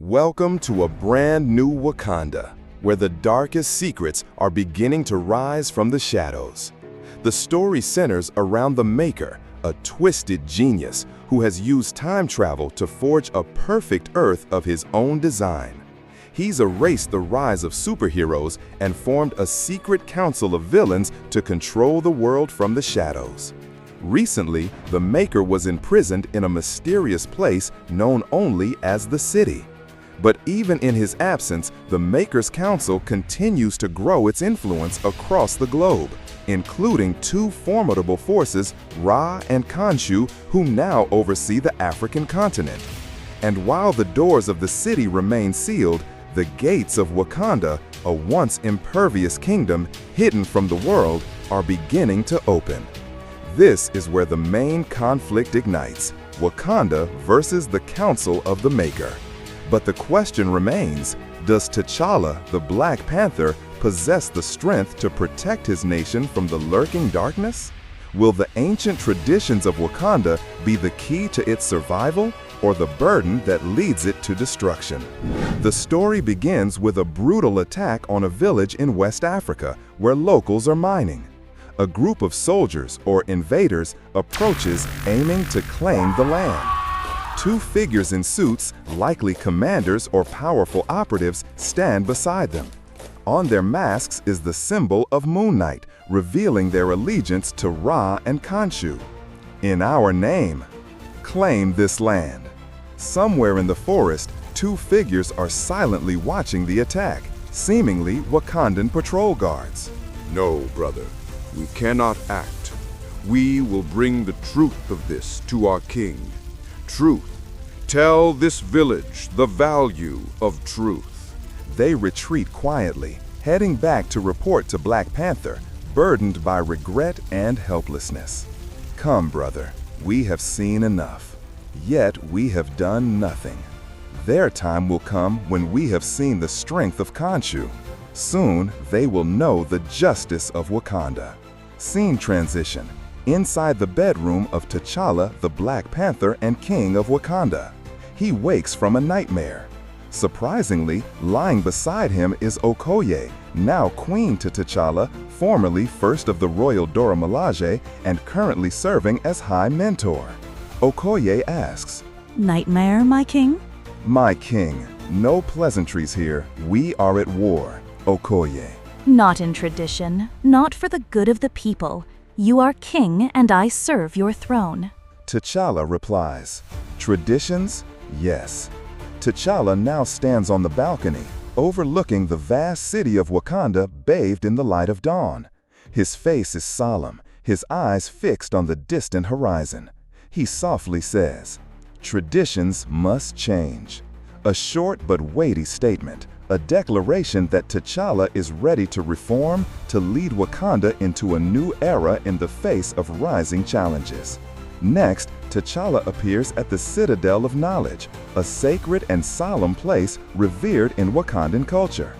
Welcome to a brand new Wakanda, where the darkest secrets are beginning to rise from the shadows. The story centers around the Maker, a twisted genius who has used time travel to forge a perfect Earth of his own design. He's erased the rise of superheroes and formed a secret council of villains to control the world from the shadows. Recently, the Maker was imprisoned in a mysterious place known only as the City. But even in his absence, the Maker's Council continues to grow its influence across the globe, including two formidable forces, Ra and Khonshu, who now oversee the African continent. And while the doors of the city remain sealed, the gates of Wakanda, a once impervious kingdom hidden from the world, are beginning to open. This is where the main conflict ignites, Wakanda versus the Council of the Maker. But the question remains, does T'Challa, the Black Panther, possess the strength to protect his nation from the lurking darkness? Will the ancient traditions of Wakanda be the key to its survival, or the burden that leads it to destruction? The story begins with a brutal attack on a village in West Africa, where locals are mining. A group of soldiers, or invaders, approaches aiming to claim the land. Two figures in suits, likely commanders or powerful operatives, stand beside them. On their masks is the symbol of Moon Knight, revealing their allegiance to Ra and Khonshu. In our name, claim this land. Somewhere in the forest, two figures are silently watching the attack, seemingly Wakandan patrol guards. No, brother, we cannot act. We will bring the truth of this to our king. Truth. Tell this village the value of truth. They retreat quietly, heading back to report to Black Panther, burdened by regret and helplessness. Come, brother, we have seen enough. Yet we have done nothing. Their time will come when we have seen the strength of Khonshu. Soon they will know the justice of Wakanda. Scene transition. Inside the bedroom of T'Challa, the Black Panther and King of Wakanda. He wakes from a nightmare. Surprisingly, lying beside him is Okoye, now Queen to T'Challa, formerly First of the Royal Dora Milaje and currently serving as High Mentor. Okoye asks, "Nightmare, my king?" "My king, no pleasantries here. We are at war." Okoye. "Not in tradition, not for the good of the people. You are king and I serve your throne." T'Challa replies, "Traditions? Yes." T'Challa now stands on the balcony, overlooking the vast city of Wakanda bathed in the light of dawn. His face is solemn, his eyes fixed on the distant horizon. He softly says, "Traditions must change." A short but weighty statement, a declaration that T'Challa is ready to reform, to lead Wakanda into a new era in the face of rising challenges. Next, T'Challa appears at the Citadel of Knowledge, a sacred and solemn place revered in Wakandan culture.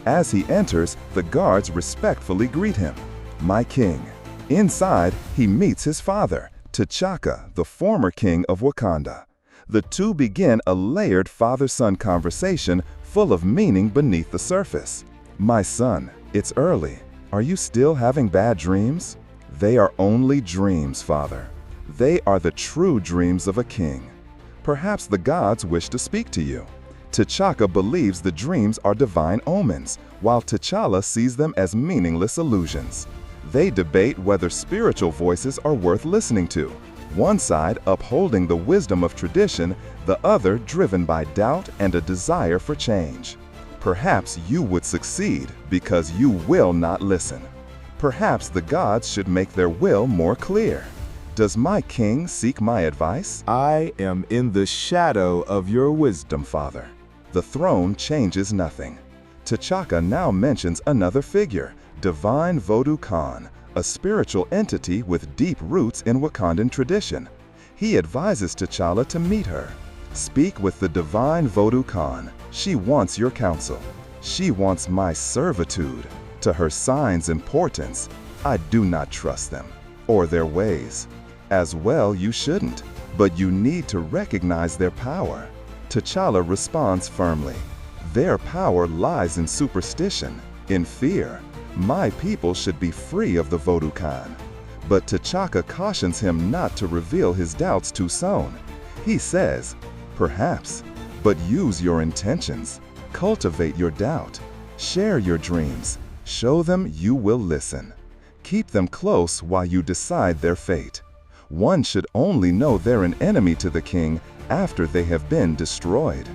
As he enters, the guards respectfully greet him, "My king." Inside, he meets his father, T'Chaka, the former king of Wakanda. The two begin a layered father-son conversation full of meaning beneath the surface. "My son, it's early. Are you still having bad dreams?" "They are only dreams, father. They are the true dreams of a king. Perhaps the gods wish to speak to you." T'Chaka believes the dreams are divine omens, while T'Challa sees them as meaningless illusions. They debate whether spiritual voices are worth listening to, one side upholding the wisdom of tradition, the other driven by doubt and a desire for change. Perhaps you would succeed because you will not listen. Perhaps the gods should make their will more clear. Does my king seek my advice? I am in the shadow of your wisdom, father. The throne changes nothing. T'Chaka now mentions another figure, Divine Vodou Khan, a spiritual entity with deep roots in Wakandan tradition. He advises T'Challa to meet her. "Speak with the Divine Vodou Khan. She wants your counsel. She wants my servitude. To her sign's importance, I do not trust them, or their ways. As well you shouldn't, but you need to recognize their power. T'Challa responds firmly. Their power lies in superstition, in fear. My people should be free of the Voodoo Khan. But T'Chaka cautions him not to reveal his doubts too soon. He says, perhaps, but use your intentions. Cultivate your doubt. Share your dreams. Show them you will listen. Keep them close while you decide their fate. One should only know they're an enemy to the king after they have been destroyed.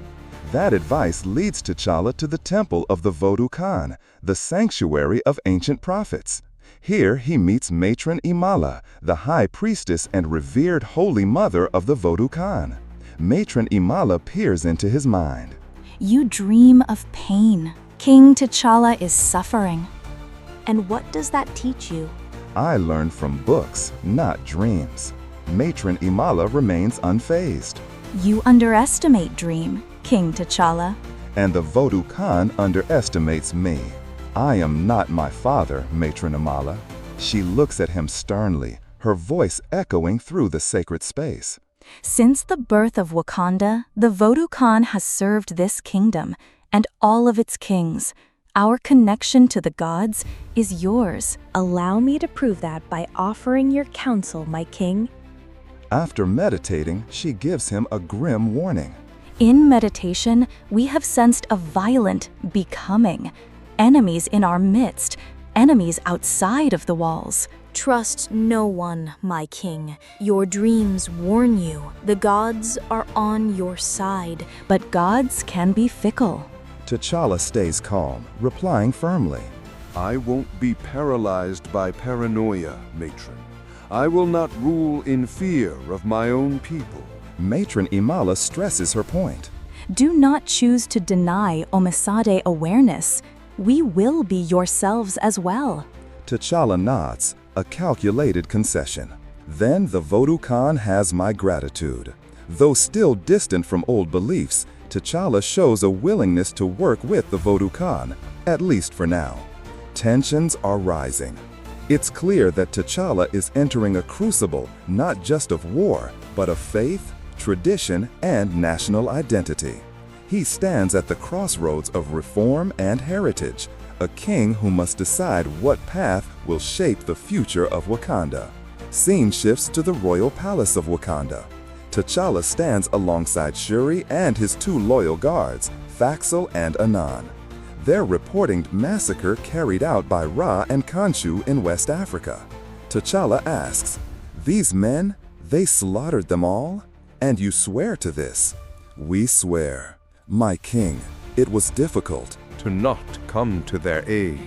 That advice leads T'Challa to the temple of the Voodoo Khan, the sanctuary of ancient prophets. Here he meets Matron Imala, the high priestess and revered holy mother of the Voodoo Khan. Matron Imala peers into his mind. You dream of pain. King T'Challa is suffering. And what does that teach you? I learn from books, not dreams. Matron Imala remains unfazed. You underestimate dream, King T'Challa. And the Voodoo Khan underestimates me. I am not my father, Matron Imala. She looks at him sternly, her voice echoing through the sacred space. Since the birth of Wakanda, the Voodoo Khan has served this kingdom and all of its kings. Our connection to the gods is yours. Allow me to prove that by offering your counsel, my king. After meditating, she gives him a grim warning. In meditation, we have sensed a violent becoming. Enemies in our midst, enemies outside of the walls. Trust no one, my king. Your dreams warn you. The gods are on your side. But gods can be fickle. T'Challa stays calm, replying firmly. I won't be paralyzed by paranoia, Matron. I will not rule in fear of my own people. Matron Imala stresses her point. Do not choose to deny Omisade awareness. We will be yourselves as well. T'Challa nods, a calculated concession. Then the Voodoo Khan has my gratitude. Though still distant from old beliefs, T'Challa shows a willingness to work with the Voodoo Khan, at least for now. Tensions are rising. It's clear that T'Challa is entering a crucible not just of war, but of faith, tradition, and national identity. He stands at the crossroads of reform and heritage, a king who must decide what path will shape the future of Wakanda. Scene shifts to the royal palace of Wakanda. T'Challa stands alongside Shuri and his two loyal guards, Faxal and Anan. They're reporting massacre carried out by Ra and Khonshu in West Africa. T'Challa asks, "These men, they slaughtered them all? And you swear to this?" "We swear. My king, it was difficult to not come to their aid."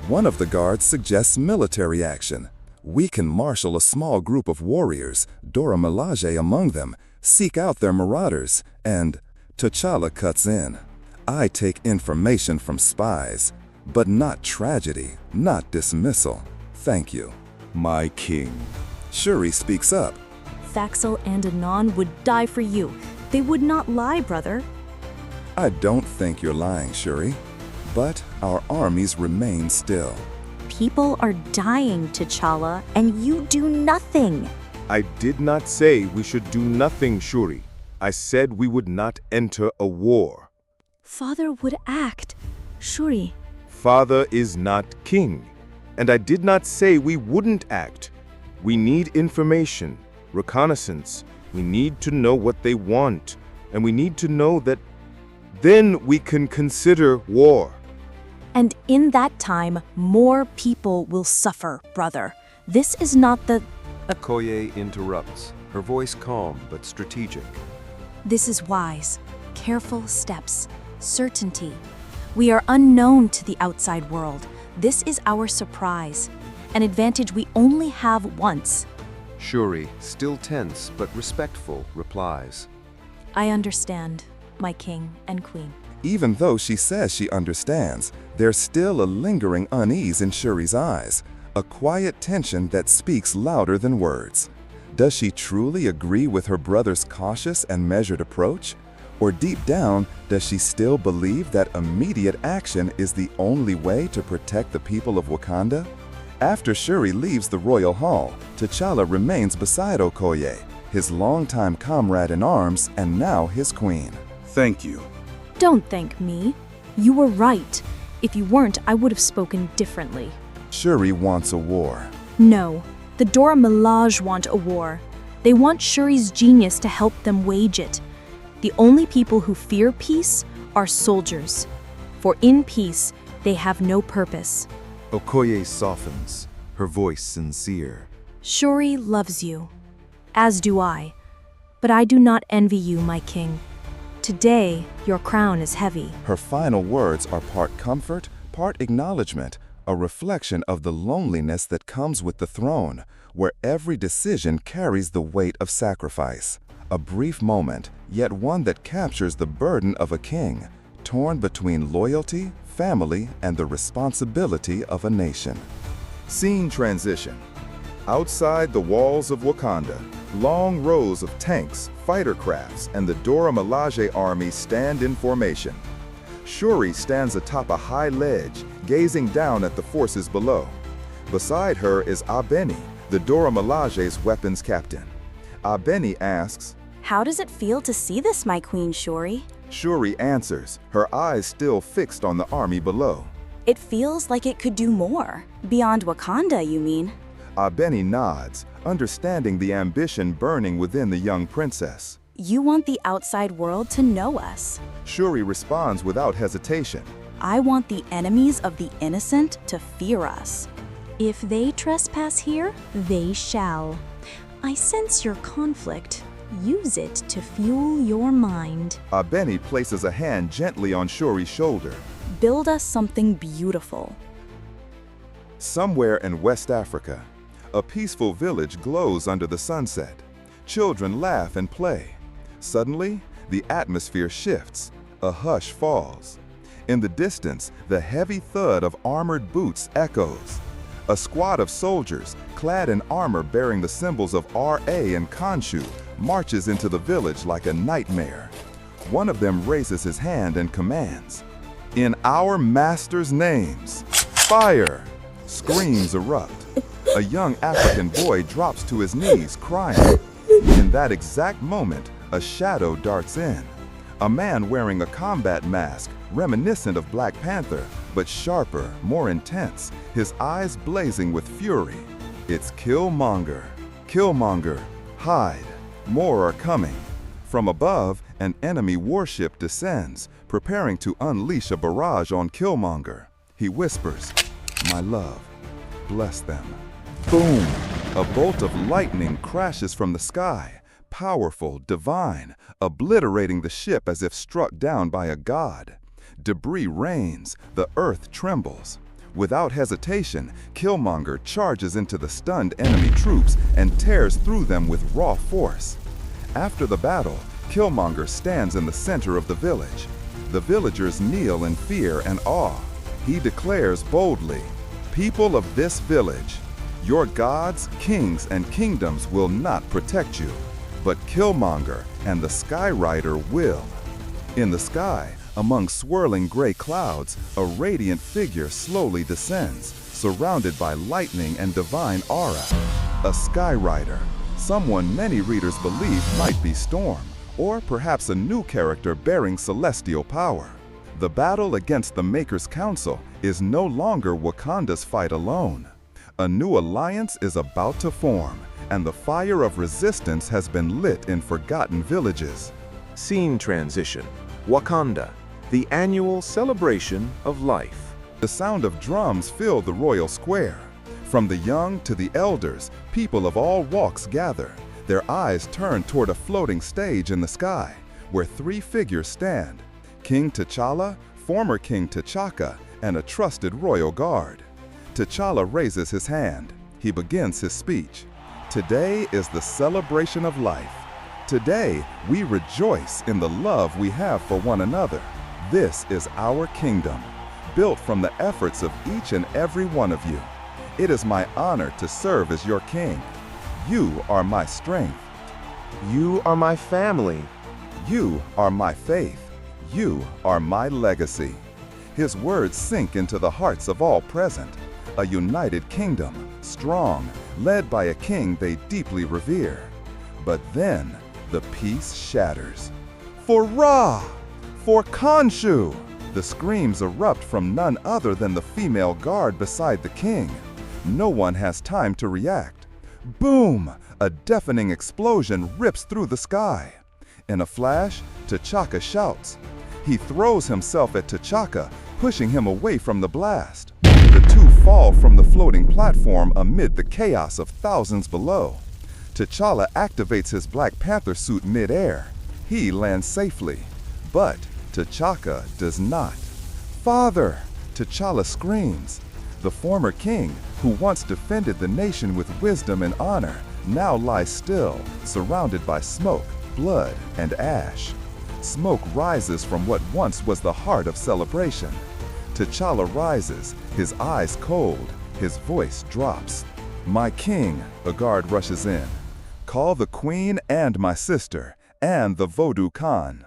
One of the guards suggests military action. We can marshal a small group of warriors, Dora Milaje among them, seek out their marauders, and T'Challa cuts in. I take information from spies, but not tragedy, not dismissal. Thank you. My king. Shuri speaks up. Faxal and Anan would die for you. They would not lie, brother. I don't think you're lying, Shuri, but our armies remain still. People are dying, T'Challa, and you do nothing. I did not say we should do nothing, Shuri. I said we would not enter a war. Father would act. Shuri. Father is not king, and I did not say we wouldn't act. We need information, reconnaissance. We need to know what they want, and we need to know that then we can consider war. And in that time, more people will suffer, brother. This is not the... Okoye interrupts, her voice calm but strategic. This is wise. Careful steps. Certainty. We are unknown to the outside world. This is our surprise. An advantage we only have once. Shuri, still tense but respectful, replies. I understand, my king and queen. Even though she says she understands, there's still a lingering unease in Shuri's eyes, a quiet tension that speaks louder than words. Does she truly agree with her brother's cautious and measured approach? Or deep down, does she still believe that immediate action is the only way to protect the people of Wakanda? After Shuri leaves the royal hall, T'Challa remains beside Okoye, his longtime comrade in arms and now his queen. Thank you. Don't thank me. You were right. If you weren't, I would have spoken differently. Shuri wants a war. No, the Dora Milaje want a war. They want Shuri's genius to help them wage it. The only people who fear peace are soldiers. For in peace, they have no purpose. Okoye softens, her voice sincere. Shuri loves you, as do I. But I do not envy you, my king. Today, your crown is heavy. Her final words are part comfort, part acknowledgement, a reflection of the loneliness that comes with the throne, where every decision carries the weight of sacrifice. A brief moment, yet one that captures the burden of a king, torn between loyalty, family, and the responsibility of a nation. Scene transition. Outside the walls of Wakanda, long rows of tanks, fighter crafts, and the Dora Milaje army stand in formation. Shuri stands atop a high ledge, gazing down at the forces below. Beside her is Abeni, the Dora Milaje's weapons captain. Abeni asks, How does it feel to see this, my queen Shuri? Shuri answers, her eyes still fixed on the army below. It feels like it could do more. Beyond Wakanda, you mean? Abeni nods, understanding the ambition burning within the young princess. You want the outside world to know us. Shuri responds without hesitation. I want the enemies of the innocent to fear us. If they trespass here, they shall. I sense your conflict. Use it to fuel your mind. Abeni places a hand gently on Shuri's shoulder. Build us something beautiful. Somewhere in West Africa, a peaceful village glows under the sunset. Children laugh and play. Suddenly, the atmosphere shifts. A hush falls. In the distance, the heavy thud of armored boots echoes. A squad of soldiers, clad in armor bearing the symbols of RA and Khonshu, marches into the village like a nightmare. One of them raises his hand and commands, "In our master's names, fire!" Screams erupt. A young African boy drops to his knees, crying. In that exact moment, a shadow darts in. A man wearing a combat mask, reminiscent of Black Panther, but sharper, more intense, his eyes blazing with fury. It's Killmonger. Killmonger, hide. More are coming. From above, an enemy warship descends, preparing to unleash a barrage on Killmonger. He whispers, "My love, bless them." Boom! A bolt of lightning crashes from the sky, powerful, divine, obliterating the ship as if struck down by a god. Debris rains, the earth trembles. Without hesitation, Killmonger charges into the stunned enemy troops and tears through them with raw force. After the battle, Killmonger stands in the center of the village. The villagers kneel in fear and awe. He declares boldly, "People of this village, your gods, kings, and kingdoms will not protect you, but Killmonger and the Sky Rider will." In the sky, among swirling gray clouds, a radiant figure slowly descends, surrounded by lightning and divine aura. A Sky Rider, someone many readers believe might be Storm, or perhaps a new character bearing celestial power. The battle against the Maker's Council is no longer Wakanda's fight alone. A new alliance is about to form, and the fire of resistance has been lit in forgotten villages. Scene transition. Wakanda, the annual celebration of life. The sound of drums fill the royal square. From the young to the elders, people of all walks gather, their eyes turned toward a floating stage in the sky, where three figures stand: King T'Challa, former King T'Chaka, and a trusted royal guard. T'Challa raises his hand. He begins his speech. Today is the celebration of life. Today, we rejoice in the love we have for one another. This is our kingdom, built from the efforts of each and every one of you. It is my honor to serve as your king. You are my strength. You are my family. You are my faith. You are my legacy. His words sink into the hearts of all present. A united kingdom, strong, led by a king they deeply revere. But then, the peace shatters. For Ra! For Khonshu! The screams erupt from none other than the female guard beside the king. No one has time to react. Boom! A deafening explosion rips through the sky. In a flash, T'Chaka shouts. He throws himself at T'Chaka, pushing him away from the blast. The two fall from the floating platform amid the chaos of thousands below. T'Challa activates his Black Panther suit mid-air. He lands safely, but T'Chaka does not. "Father!" T'Challa screams. The former king, who once defended the nation with wisdom and honor, now lies still, surrounded by smoke, blood, and ash. Smoke rises from what once was the heart of celebration. T'Challa rises, his eyes cold, his voice drops. "My king," a guard rushes in. "Call the queen and my sister, and the Voodoo Khan.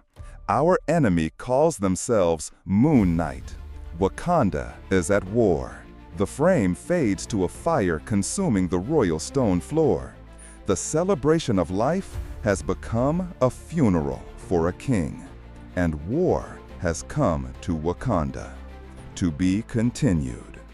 Our enemy calls themselves Moon Knight. Wakanda is at war." The frame fades to a fire consuming the royal stone floor. The celebration of life has become a funeral for a king, and war has come to Wakanda. To be continued.